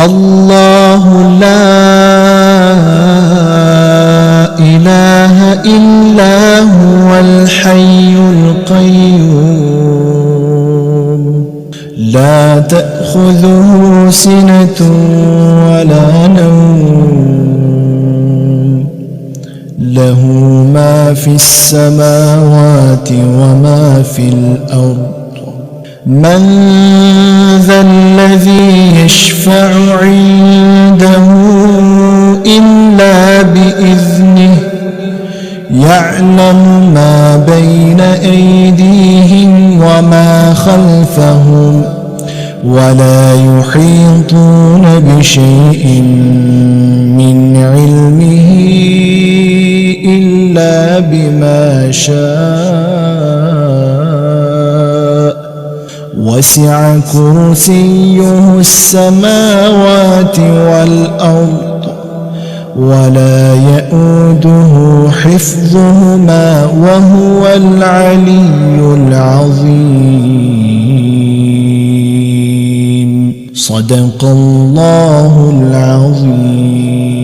الله لا إله إلا هو الحي القيوم لا تأخذه سنة ولا نوم له ما في السماوات وما في الأرض من ذا الذي يشفع عنده إلا بإذنه يعلم ما بين أيديهم وما خلفهم ولا يحيطون بشيء من علمه إلا بما شاء وسع كرسيه السماوات والأرض ولا يؤوده حفظهما وهو العلي العظيم صدق الله العظيم.